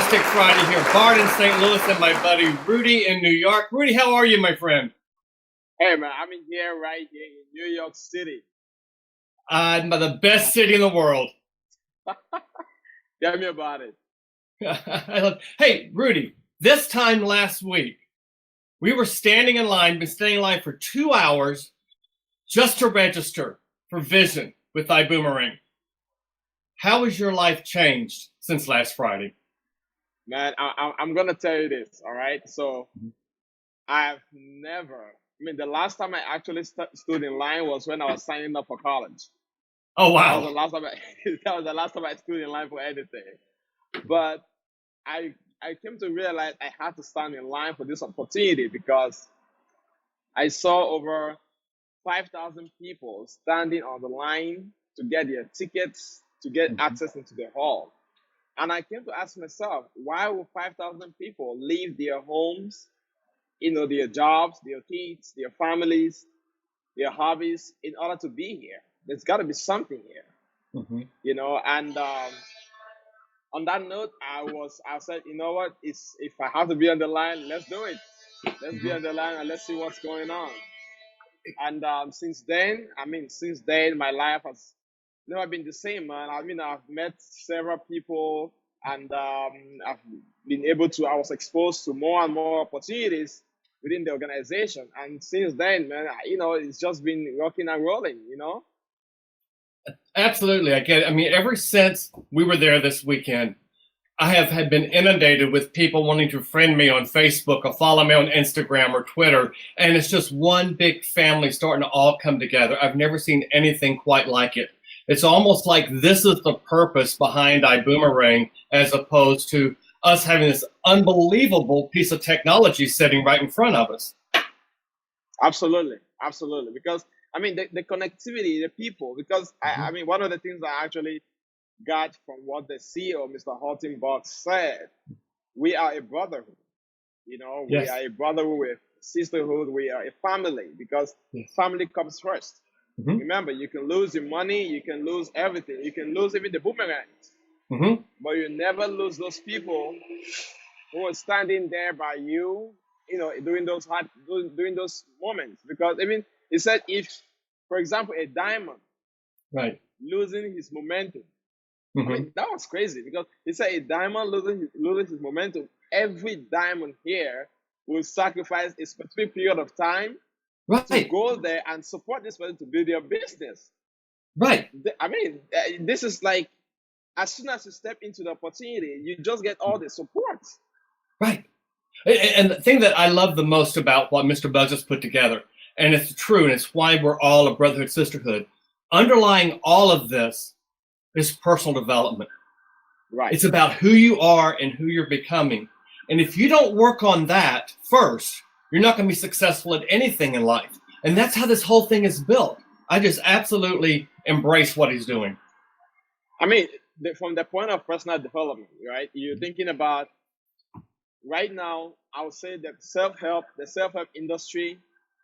fantastic Friday here. BART in St. Louis and my buddy Rudy in New York. Rudy, how are you, my friend? Hey, man, I'm in here right here in New York City. The best city in the world. Tell me about it. Hey, Rudy, this time last week, we were standing in line, been standing in line for 2 hours just to register for Vision with Ibuumerang. How has your life changed since last Friday? Man, I'm going to tell you this, all right? So the last time I actually stood in line was when I was signing up for college. Oh, wow. That was the last time I stood in line for anything. But I came to realize I had to stand in line for this opportunity because I saw over 5,000 people standing on the line to get their tickets to get access into the hall. And I came to ask myself, why would 5,000 people leave their homes, their jobs, their kids, their families, their hobbies in order to be here? There's got to be something here, And on that note, I said, you know what? If I have to be on the line, let's do it. Let's be on the line and let's see what's going on. And since then, my life has never been the same, man. I've met several people, and I was exposed to more and more opportunities within the organization. And since then, man, it's just been rocking and rolling, Absolutely. I get it. Ever since we were there this weekend, I have been inundated with people wanting to friend me on Facebook or follow me on Instagram or Twitter. And it's just one big family starting to all come together. I've never seen anything quite like it. It's almost like this is the purpose behind Ibuumerang, as opposed to us having this unbelievable piece of technology sitting right in front of us. Absolutely. Because the connectivity, the people, because one of the things I actually got from what the CEO, Mr. Holton, said, we are a brotherhood. Yes. We are a brotherhood with sisterhood. We are a family because family comes first. Remember, you can lose your money, you can lose everything, you can lose even the boomerangs, but you never lose those people who are standing there by you, during those moments. Because he said, if, for example, a diamond, losing his momentum, that was crazy because he said a diamond losing his momentum, every diamond here will sacrifice a specific period of time to go there and support this person to build their business. Right. This is like, as soon as you step into the opportunity, you just get all the support. Right. And the thing that I love the most about what Mr. Buzz has put together, and it's true, and it's why we're all a brotherhood, sisterhood, underlying all of this is personal development. Right. It's about who you are and who you're becoming. And if you don't work on that first, you're not going to be successful at anything in life. And that's how this whole thing is built. I just absolutely embrace what he's doing. From the point of personal development, right? You're thinking about right now, I would say that the self-help industry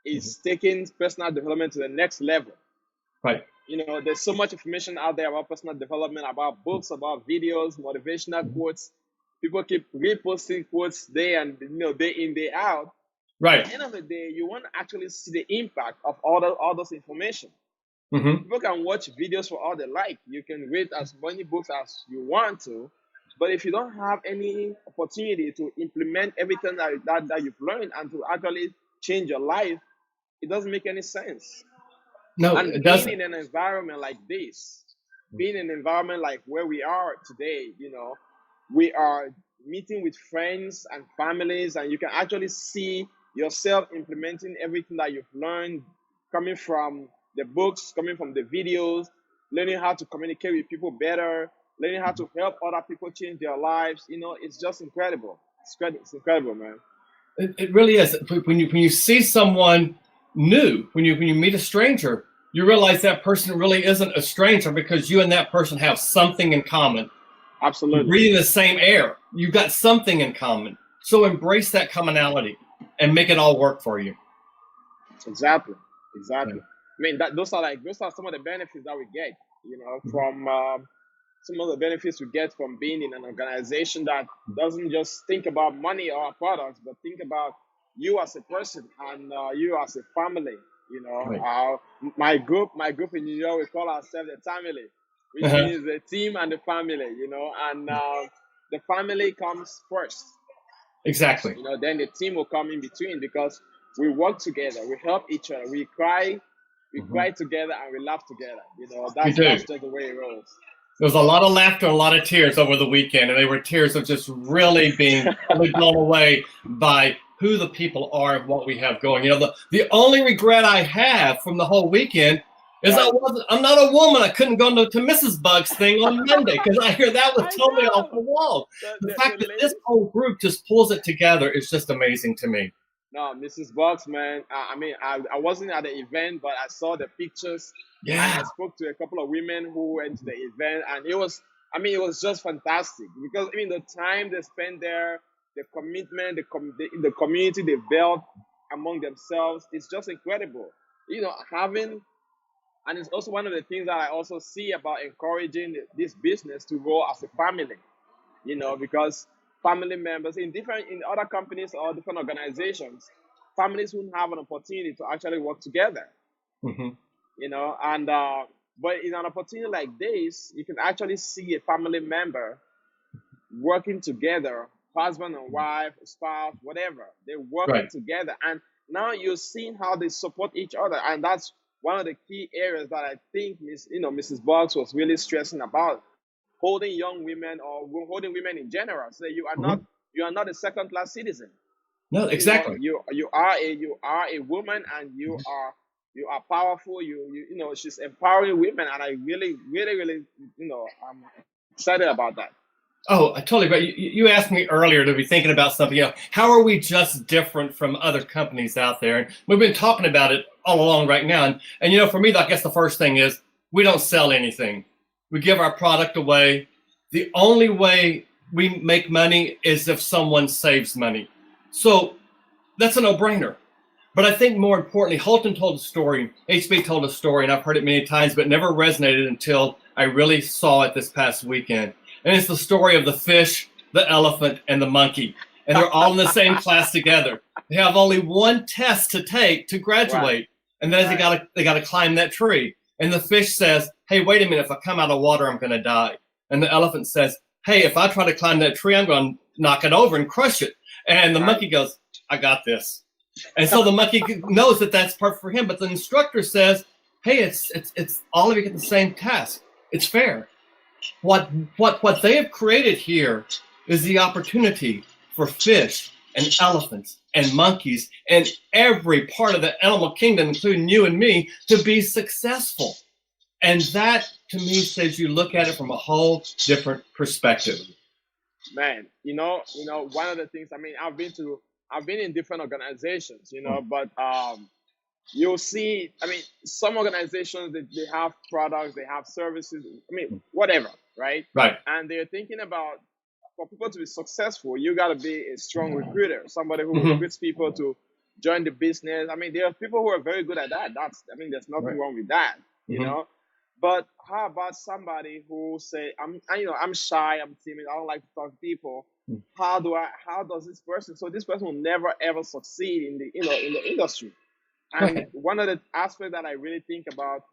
is taking personal development to the next level. Right. There's so much information out there about personal development, about books, about videos, motivational quotes. People keep reposting quotes day in, day out. Right. At the end of the day, you want to actually see the impact of all those information. People can watch videos for all they like. You can read as many books as you want to, but if you don't have any opportunity to implement everything that you've learned and to actually change your life, it doesn't make any sense. No, and it doesn't. Being in an environment like this, being in an environment like where we are today, we are meeting with friends and families, and you can actually see yourself implementing everything that you've learned, coming from the books, coming from the videos, learning how to communicate with people better, learning how to help other people change their lives. It's just incredible. It's incredible, man. It really is. When you see someone new, when you meet a stranger, you realize that person really isn't a stranger because you and that person have something in common. Absolutely. You're breathing the same air. You've got something in common. So embrace that commonality and make it all work for you. Exactly. Yeah. Those are some of the benefits that we get, from some of the benefits we get from being in an organization that doesn't just think about money or products, but think about you as a person and you as a family. You know, Right. my group in New York, we call ourselves the family, which Uh-huh. means the team and the family. You know, and the family comes first. Exactly. You know, then the team will come in between because we work together, we help each other, we Mhm. cry together, and we laugh together. You know, We that's do. just the way it rolls. There was a lot of laughter and a lot of tears over the weekend, and they were tears of just really being totally blown away by who the people are and what we have going. You know, the only regret I have from the whole weekend is Right. I'm not a woman. I couldn't go to Mrs. Bug's thing on Monday because I hear that was I totally off know the wall. the, The the, fact the that this lady. whole group just pulls it together is just amazing to me. No, Mrs. Box, man. I mean, I wasn't at the event, but I saw the pictures. I Yeah. spoke to a couple of women who went to the event, and it was just fantastic because I mean, the time they spent there, the commitment, the community they built among themselves, it's just incredible. You know, and it's also one of the things that I also see about encouraging this business to grow as a family. You know, because family members in other companies or different organizations, families wouldn't have an opportunity to actually work together. Hmm. You know, and but in an opportunity like this, you can actually see a family member working together, husband and wife, spouse, whatever. They're working Right. together, and now you're seeing how they support each other, and that's one of the key areas that I think Mrs. Boggs was really stressing about holding young women or holding women in general. So Hmm. you are not a second class citizen. No, You know, exactly. you are a woman, and you are powerful. You know, she's empowering women, and I really really really I'm excited about that. Oh, I totally agree. You asked me earlier to be thinking about something. You know, how are we just different from other companies out there? And we've been talking about it all along right now. And you know, for me, I guess the first thing is we don't sell anything. We give our product away. The only way we make money is if someone saves money. So that's a no-brainer. But I think more importantly, Holton told a story, HB told a story, and I've heard it many times, but never resonated until I really saw it this past weekend. And it's the story of the fish, the elephant, and the monkey. And they're all in the same class together. They have only one test to take to Right, graduate, and then right, they gotta climb that tree. And the fish says, "Hey, wait a minute! If I come out of water, I'm gonna die." And the elephant says, "Hey, if I try to climb that tree, I'm gonna knock it over and crush it." And the right, monkey goes, "I got this." And so the monkey knows that that's perfect for him. But the instructor says, "Hey, it's all of you get the same task. It's fair." What they have created here is the opportunity for fish and elephants and monkeys and every part of the animal kingdom, including you and me, to be successful. And that to me says you look at it from a whole different perspective. man. One of the things. I mean, I've been in different organizations, but you'll see. I mean, some organizations they have products, they have services. I mean, whatever, right? Right. And they're thinking about for people to be successful, you got to be a strong recruiter, somebody who Hmm. recruits people to join the business. I mean, there are people who are very good at that. I mean, there's nothing Right. wrong with that, you Hmm. know. But how about somebody who say, I'm shy, I'm timid, I don't like to talk to people. How does this person? So this person will never ever succeed in the industry. And Right. one of the aspects that I really think about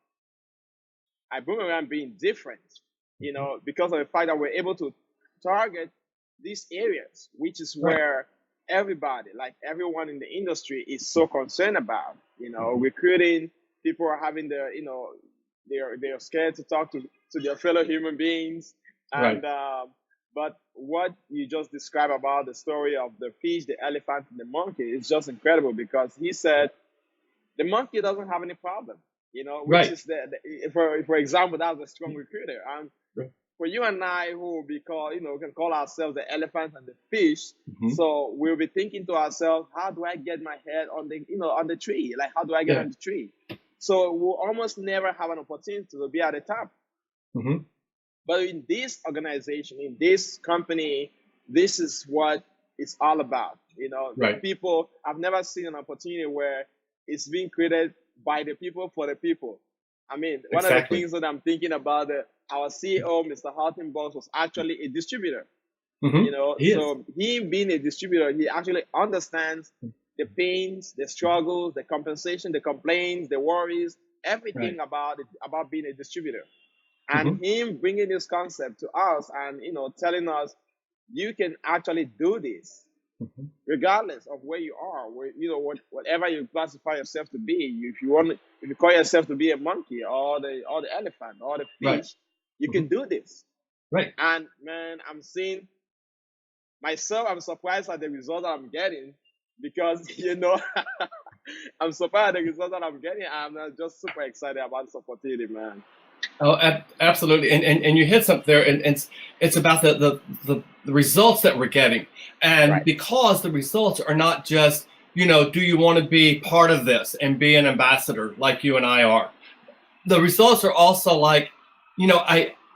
Ibuumerang being different, because of the fact that we're able to target these areas, which is Right. where everybody, like everyone in the industry, is so concerned about. Recruiting people are having they're scared to talk to their fellow human beings, Right. and but what you just described about the story of the fish, the elephant, and the monkey is just incredible because he said the monkey doesn't have any problem, which Right. is for example, that's a strong recruiter. And Right. for you and I, who will be called, we can call ourselves the elephant and the fish. Hmm. So we'll be thinking to ourselves, how do I get my head on the tree? Like, how do I get Yeah. on the tree? So we'll almost never have an opportunity to be at the top. Hmm. But in this organization, in this company, this is what it's all about. The Right. people, I've never seen an opportunity where it's being created by the people for the people. I mean, one of the things that I'm thinking about, our CEO, Mr. Holton was actually a distributor. You know, so he being a distributor, he actually understands the pains, the struggles, the compensation, the complaints, the worries, everything about being a distributor. And him bringing this concept to us and, you know, telling us you can actually do this regardless of where you are, you know, whatever you classify yourself to be. If you call yourself to be a monkey or the elephant or the fish, you can do this. Right. And man, I'm seeing myself, I'm surprised at the result that I'm getting because, you know, I'm surprised at the result that I'm getting. I'm just super excited about this opportunity, man. Oh, absolutely. And you hit something there, and it's about the results that we're getting. And because the results are not just, you know, do you want to be part of this and be an ambassador like you and I are? The results are also like, you know,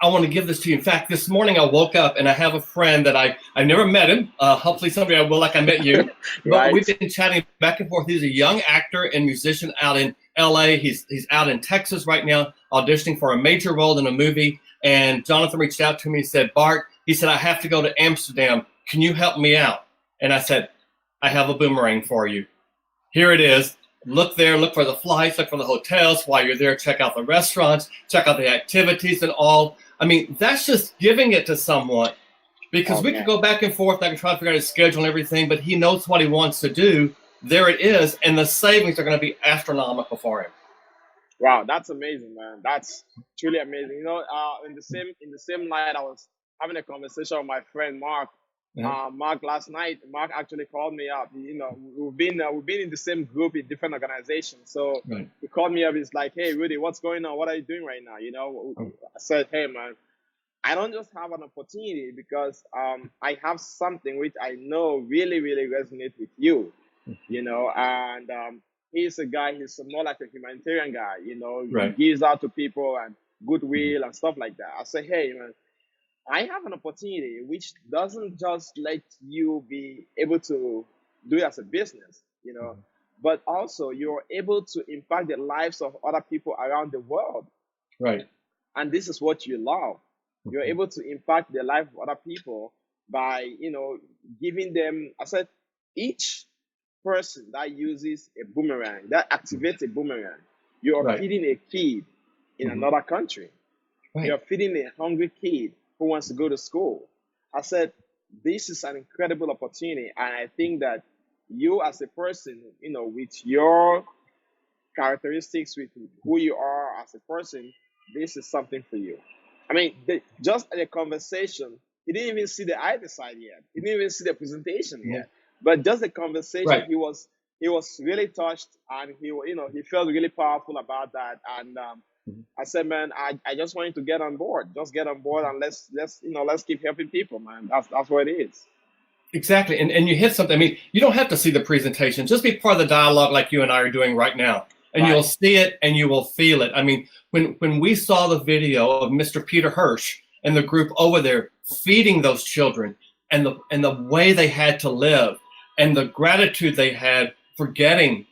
I want to give this to you. In fact, this morning I woke up and I have a friend that I've never met him. Hopefully someday I will, like I met you. But we've been chatting back and forth. He's a young actor and musician out in LA. He's out in Texas right now, auditioning for a major role in a movie. And Jonathan reached out to me and said, Bart, he said, I have to go to Amsterdam. Can you help me out? And I said, I have a boomerang for you. Here it is. Look there, look for the flights, look for the hotels. While you're there, check out the restaurants, check out the activities and all. I mean, that's just giving it to someone, because we could go back and forth. I can try to figure out his schedule and everything, but he knows what he wants to do. There it is. And the savings are going to be astronomical for him. Wow, that's amazing, man. That's truly amazing. You know, in the same night, I was having a conversation with my friend Mark. Mark last night. Mark actually called me up. You know, we've been in the same group in different organizations. So he called me up. He's like, "Hey, Rudy, what's going on? What are you doing right now?" You know, I said, "Hey, man, I don't just have an opportunity because I have something which I know really, really resonates with you. You know, and he's a guy. He's more like a humanitarian guy. You know, he gives out to people and goodwill and stuff like that." I said, "Hey, man, I have an opportunity which doesn't just let you be able to do it as a business, you know, but also you're able to impact the lives of other people around the world. Right. And this is what you love. You're able to impact the life of other people by, you know, giving them, I said, each person that uses a boomerang, that activates a boomerang, you are feeding a kid in another country. You're feeding a hungry kid who wants to go to school." I said, this is an incredible opportunity. And I think that you as a person, you know, with your characteristics, with who you are as a person, this is something for you. I mean, just the conversation, he didn't even see the eye side yet. He didn't even see the presentation yet. But just the conversation, he was really touched, and he felt really powerful about that. And I said, man, I just want you to get on board. Just get on board and let's keep helping people, man. That's what it is. Exactly. And you hit something. I mean, you don't have to see the presentation. Just be part of the dialogue like you and I are doing right now. And you'll see it and you will feel it. I mean, when we saw the video of Mr. Peter Hirsch and the group over there feeding those children and the way they had to live and the gratitude they had for getting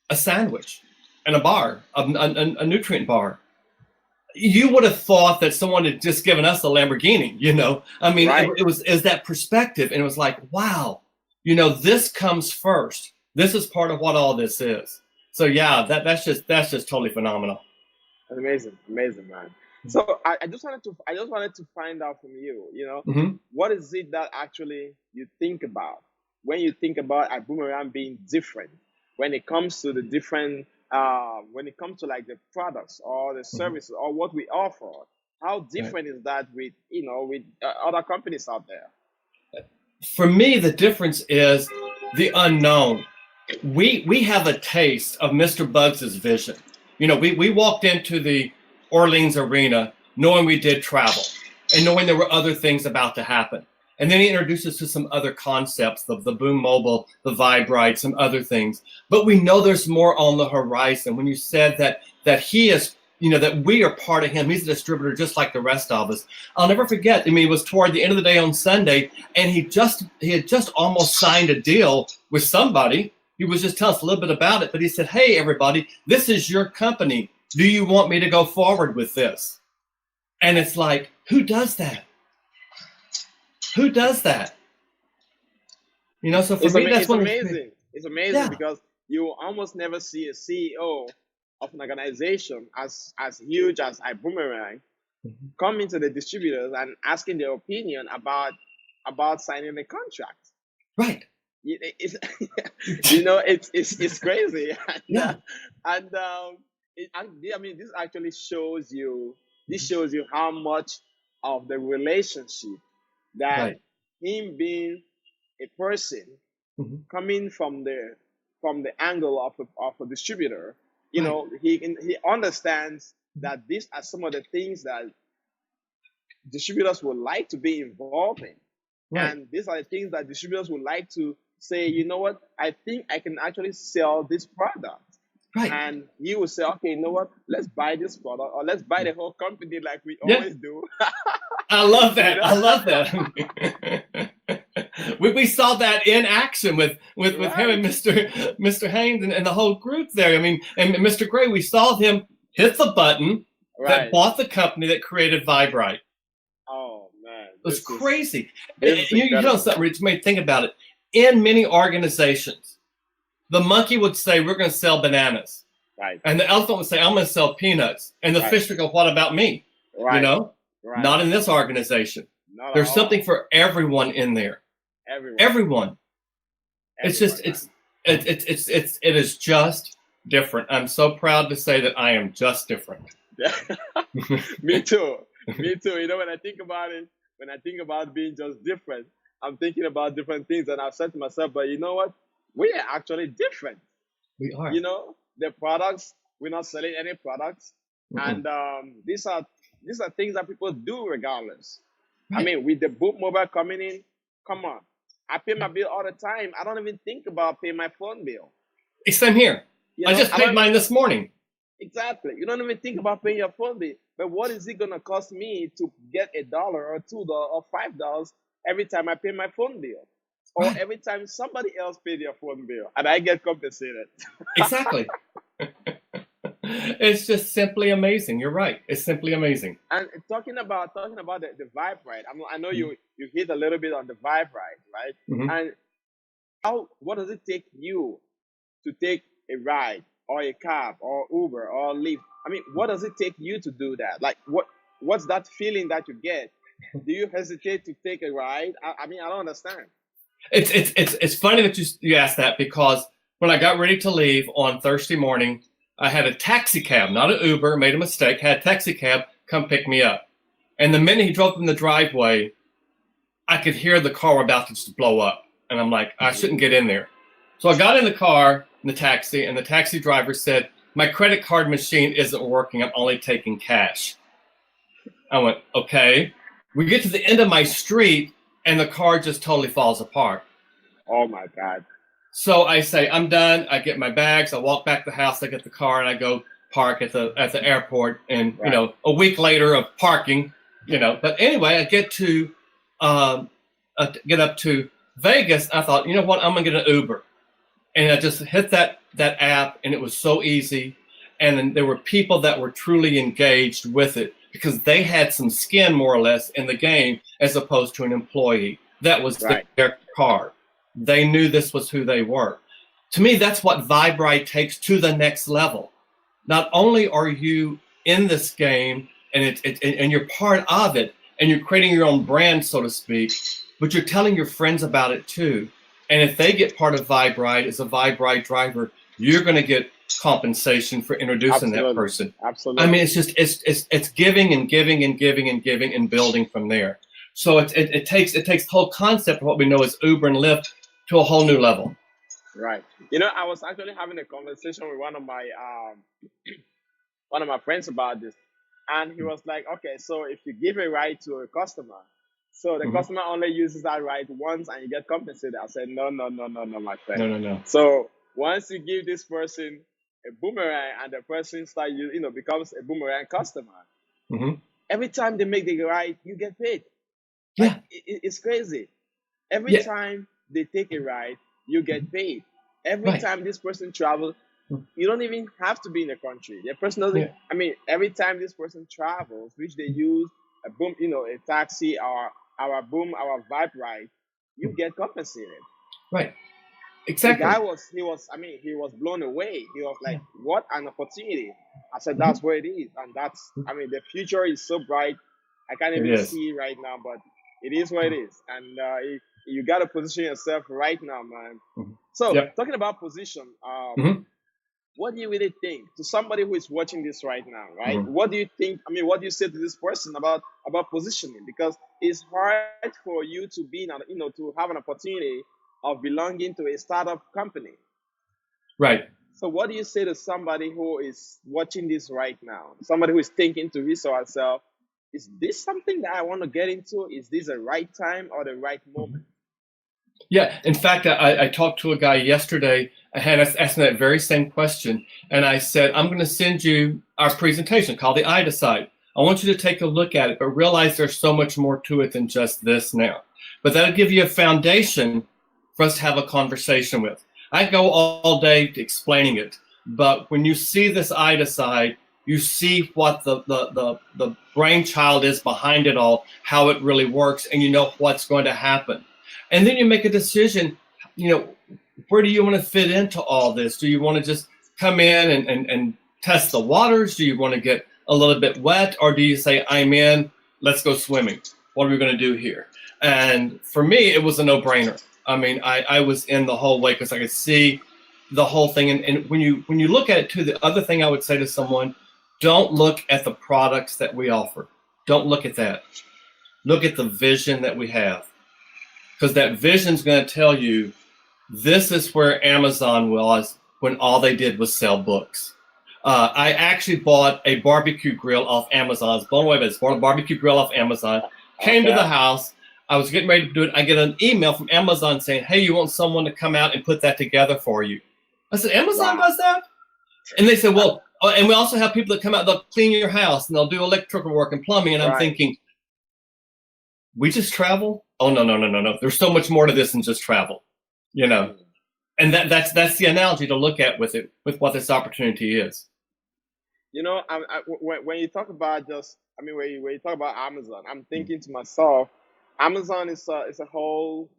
a sandwich and a bar, a nutrient bar. You would have thought that someone had just given us a Lamborghini, you know? I mean, it was that perspective, and it was like, wow, you know, this comes first. This is part of what all this is. So yeah, that's just totally phenomenal. Amazing, man. So I just wanted to find out from you, you know, what is it that actually you think about when you think about Ibuumerang being different when it comes to the different when it comes to like the products or the services or what we offer? How different is that with other companies out there? For me, the difference is the unknown. We have a taste of Mr. Bugs's vision. You know, we walked into the Orleans Arena knowing we did travel and knowing there were other things about to happen. And then he introduced us to some other concepts, the Boom Mobile, the Vibrite, some other things. But we know there's more on the horizon. When you said that he is, you know, that we are part of him, he's a distributor just like the rest of us. I'll never forget. I mean, it was toward the end of the day on Sunday, and he had just almost signed a deal with somebody. He was just telling us a little bit about it, but he said, hey, everybody, this is your company. Do you want me to go forward with this? And it's like, who does that? Who does that? You know, so for me, that's one amazing. It's amazing Yeah. because you almost never see a CEO of an organization as huge as Ibuumerang come into the distributors and asking their opinion about signing a contract. Right. It's, you know, it's crazy. Yeah. I mean, this actually shows you. This shows you how much of the relationship that Right. him being a person Mhm. coming from the angle of a distributor, you Right. know, he understands that these are some of the things that distributors would like to be involved in. Right. And these are the things that distributors would like to say, you know what, I think I can actually sell this product. Right. And he will say, okay, you know what, let's buy this product or let's buy the whole company like we Yeah. always do. I love that. You know? I love that. we saw that in action with him and Mr. Haynes and the whole group there. I mean, and Mr. Gray, we saw him hit the button that Right. bought the company that created Vibrite. Oh man, It was this is- crazy. this is You know incredible. something, Rich, made think about it. In many organizations, the monkey would say, we're going to sell bananas. Right. And the elephant would say, I'm going to sell peanuts. And the Right. fish would go, what about me? Right. You know? Right. Not in this organization. Not at There's all. something for everyone in there. Everyone. It's just, it is just different. I'm so proud to say that I am just different. Me too. Me too. You know, when I think about it, when I think about being just different, I'm thinking about different things, and I've said to myself, but you know what? We are actually different. We are. You know, the products, we're not selling any products. Mm-mm. And these are things that people do regardless. Right. I mean, with the Boot Mobile coming in, come on. I pay my bill all the time. I don't even think about paying my phone bill. Same here. You I know, just paid mine this morning. Exactly. You don't even think about paying your phone bill. But what is it going to cost me to get $1 or $2 or $5 every time I pay my phone bill? Or Right. every time somebody else pays their phone bill and I get compensated. Exactly. It's just simply amazing. You're right. It's simply amazing. And talking about the vibe ride, I know you hit a little bit on the vibe ride, right? Mhm. And what does it take you to take a ride or a cab or Uber or Lyft? I mean, what does it take you to do that? Like, what's that feeling that you get? Do you hesitate to take a ride? I mean, I don't understand. It's funny that you asked that, because when I got ready to leave on Thursday morning, I had a taxi cab, not an Uber, made a mistake, had a taxi cab come pick me up. And the minute he drove in the driveway, I could hear the car about to just blow up. And I'm like, I shouldn't get in there. So I got in the car, in the taxi, and the taxi driver said, my credit card machine isn't working. I'm only taking cash. I went, okay. We get to the end of my street, and the car just totally falls apart. Oh my God. So I say, I'm done. I get my bags. I walk back to the house. I get the car, and I go park at the airport. And Right. you know, a week later of parking, you know. But anyway, I get up to Vegas. I thought, you know what? I'm gonna get an Uber, and I just hit that app, and it was so easy. And then there were people that were truly engaged with it because they had some skin, more or less, in the game, as opposed to an employee. That was Right. their car. They knew this was who they were. To me, that's what Vibrite takes to the next level. Not only are you in this game and and you're part of it, and you're creating your own brand, so to speak, but you're telling your friends about it too. And if they get part of Vibrite as a Vibrite driver, you're going to get compensation for introducing that person. Absolutely. I mean, it's just it's giving and giving and giving and giving and building from there. So it takes the whole concept of what we know as Uber and Lyft to a whole new level. Right. You know, I was actually having a conversation with one of my friends about this, and he was like, okay, so if you give a ride to a customer, so the customer only uses that ride once and you get compensated. I said, no, my friend. No. So once you give this person a boomerang and the person becomes a boomerang customer, every time they make the ride, you get paid. Yeah. Like, it's crazy. Every time they take a ride, you get paid. Every time this person travels, You don't even have to be in the country. The person doesn't. Yeah. I mean, every time this person travels, which they use a boom, a taxi or our Vibe ride, you get compensated. Right. The Exactly. guy he was blown away. He was like, Yeah. what an opportunity. I said, that's where it is. And the future is so bright. I can't It even is. see right now, but it is what it is. And you got to position yourself right now, man. Mhm. So, Yep. talking about position, Mhm. what do you really think to somebody who is watching this right now, right? Mhm. What do you think? I mean, what do you say to this person about positioning? Because it's hard for you to to have an opportunity of belonging to a startup company. Right. So what do you say to somebody who is watching this right now? Somebody who is thinking to his or herself, is this something that I want to get into? Is this the right time or the right moment? Yeah. In fact, I talked to a guy yesterday and asked me that very same question. And I said, I'm going to send you our presentation called the I Decide. I want you to take a look at it, but realize there's so much more to it than just this now. But that'll give you a foundation for us to have a conversation with. I go all day explaining it, but when you see this I Decide, you see what the brainchild is behind it all, how it really works, and you know what's going to happen. And then you make a decision, where do you want to fit into all this? Do you want to just come in and test the waters? Do you want to get a little bit wet? Or do you say, I'm in, let's go swimming? What are we going to do here? And for me, it was a no-brainer. I mean, I was in the whole way because I could see the whole thing. And when you look at it too, the other thing I would say to someone, don't look at the products that we offer. Don't look at that. Look at the vision that we have. Because that vision is going to tell you this is where Amazon was when all they did was sell books. I actually bought a barbecue grill off Amazon. I was blown away by this. Bought a barbecue grill off Amazon. Came to the house. I was getting ready to do it. I get an email from Amazon saying, hey, you want someone to come out and put that together for you? I said, Amazon does that? And they said, well, and we also have people that come out, they'll clean your house and they'll do electrical work and plumbing. And I'm thinking, we just travel? Oh, no. There's so much more to this than just travel, And that's the analogy to look at with what this opportunity is. When you talk about when you talk about Amazon, I'm thinking to myself, Amazon is a whole,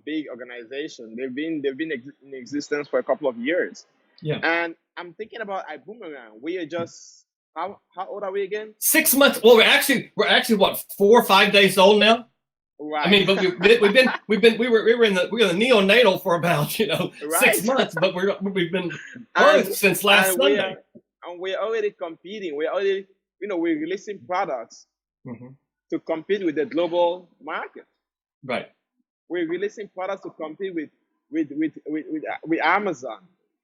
big organization. They've been in existence for a couple of years. Yeah. And I'm thinking about Ibuumerang. We are just how old are we again? 6 months. Well, we're actually what, 4 or 5 days old now. Right. I mean, but we were in the neonatal for about 6 months, but we've been birthed since last Sunday. We're already competing. We're already we're releasing products to compete with the global market. Right. We're releasing products to compete with Amazon,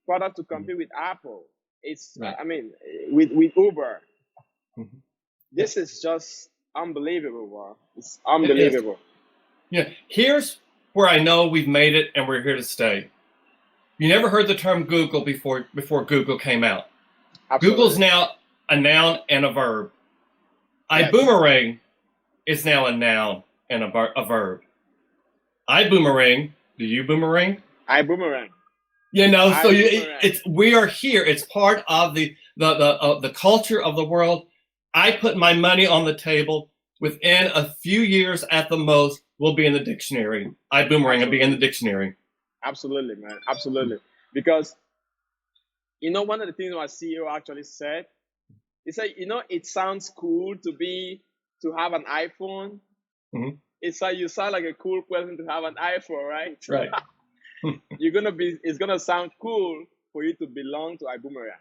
products to compete with Apple. It's with Uber. This is just unbelievable, bro. It's unbelievable. Here's where I know we've made it and we're here to stay. You never heard the term Google before Google came out. Absolutely. Google's now a noun and a verb. Yes. Ibuumerang is now a noun and a verb. Ibuumerang, do you boomerang? Ibuumerang. We are here. It's part of the culture of the world. I put my money on the table. Within a few years at the most, we'll be in the dictionary. Ibuumerang will be in the dictionary. Absolutely, man. Absolutely. Because, one of the things my CEO actually said, he said, it sounds cool to have an iPhone. Mm-hmm. It's like you sound like a cool person to have an iPhone, right? Right. It's gonna sound cool for you to belong to Ibuumerang.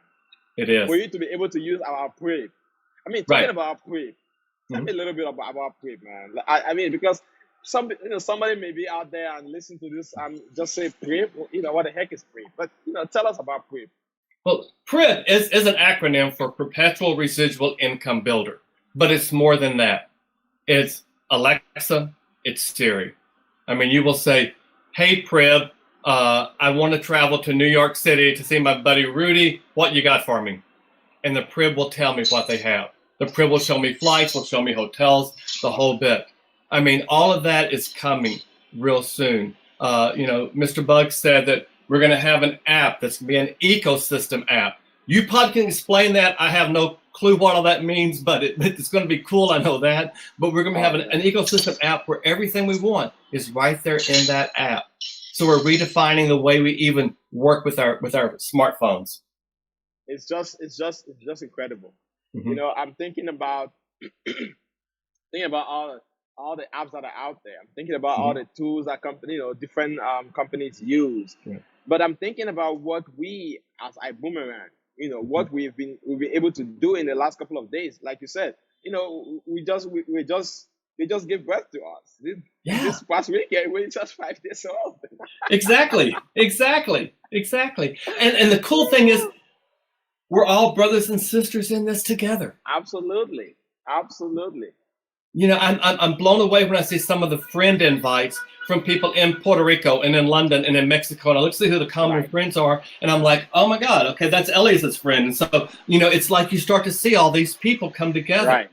It is. For you to be able to use our PREP. I mean, talking about PREP, tell me a little bit about PREP, man. I mean, because somebody may be out there and listen to this and just say PREP. What the heck is PREP? But tell us about PREP. Well, PREP is an acronym for Perpetual Residual Income Builder, but it's more than that. It's Alexa, it's Siri. I mean, you will say, hey, PREP, I want to travel to New York City to see my buddy Rudy. What you got for me? And the PREP will tell me what they have. The PREP will show me flights, will show me hotels, the whole bit. I mean, all of that is coming real soon. Mr. Bug said that We're going to have an app that's going to be an ecosystem app. You probably can explain that. I have no clue what all that means, but it's going to be cool. I know that. But we're going to have an ecosystem app where everything we want is right there in that app. So we're redefining the way we even work with our smartphones. It's just incredible. You know, I'm thinking about all the apps that are out there. I'm thinking about all the tools that different companies use. Yeah. But I'm thinking about what we as Ibuumerang, what we've been able to do in the last couple of days. Like you said, they just gave birth to us. This past weekend, we're just 5 days old. Exactly. And the cool thing is, we're all brothers and sisters in this together. Absolutely. I'm blown away when I see some of the friend invites from people in Puerto Rico and in London and in Mexico. And I look to see who the common friends are. And I'm like, oh my God, okay, that's Elias's friend. And so, it's like you start to see all these people come together. Right.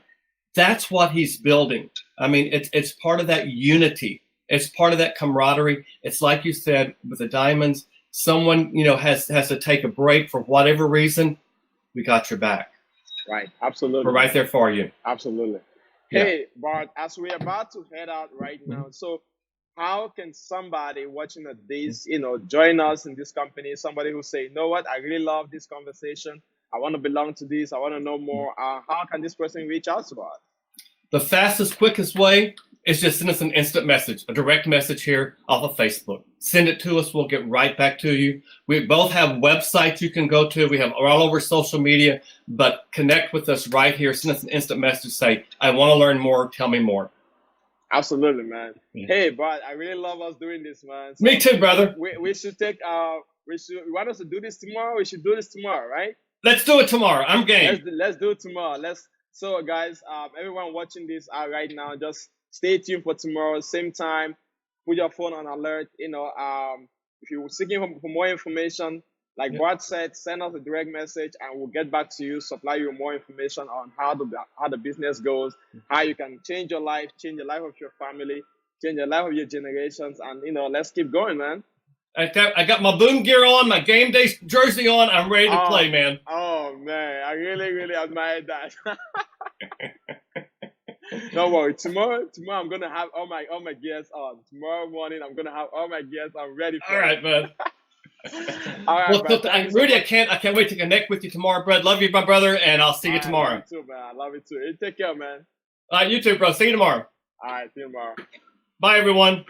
That's what he's building. I mean, it's part of that unity. It's part of that camaraderie. It's like you said, with the diamonds, someone, has to take a break for whatever reason. We got your back. Right. Absolutely. We're right there for you. Absolutely. Yeah. Hey, Bart, as we're about to head out right now, so how can somebody watching this, join us in this company, somebody who say, you know what, I really love this conversation. I want to belong to this. I want to know more. How can this person reach out to us? The fastest, quickest way is just send us an instant message, a direct message here off of Facebook. Send it to us. We'll get right back to you. We both have websites you can go to. We're all over social media, but connect with us right here. Send us an instant message. Say, I want to learn more. Tell me more. Absolutely, man. Yeah. Hey, Bart, I really love us doing this, man. So me too, brother. We should take, we want us to do this tomorrow. We should do this tomorrow, right? Let's do it tomorrow. I'm game. Let's do it tomorrow. So guys, everyone watching this right now, just stay tuned for tomorrow, same time. Put your phone on alert. If you're seeking for more information, like Bart said, send us a direct message, and we'll get back to you, supply you more information on how the business goes, how you can change your life of your family, change the life of your generations, and let's keep going, man. I got my boom gear on, my game day jersey on. I'm ready to play, man. Oh man, I really, really admire that. Don't worry. Tomorrow I'm gonna have all my gears on. Tomorrow morning I'm gonna have all my gears on ready for all right, man. All right, well, Rudy, I can't wait to connect with you tomorrow, bro. Love you, my brother, and I'll see you tomorrow. I love you too, man. I love you too. You take care, man. All right, you too, bro. See you tomorrow. All right, see you tomorrow. Bye, everyone.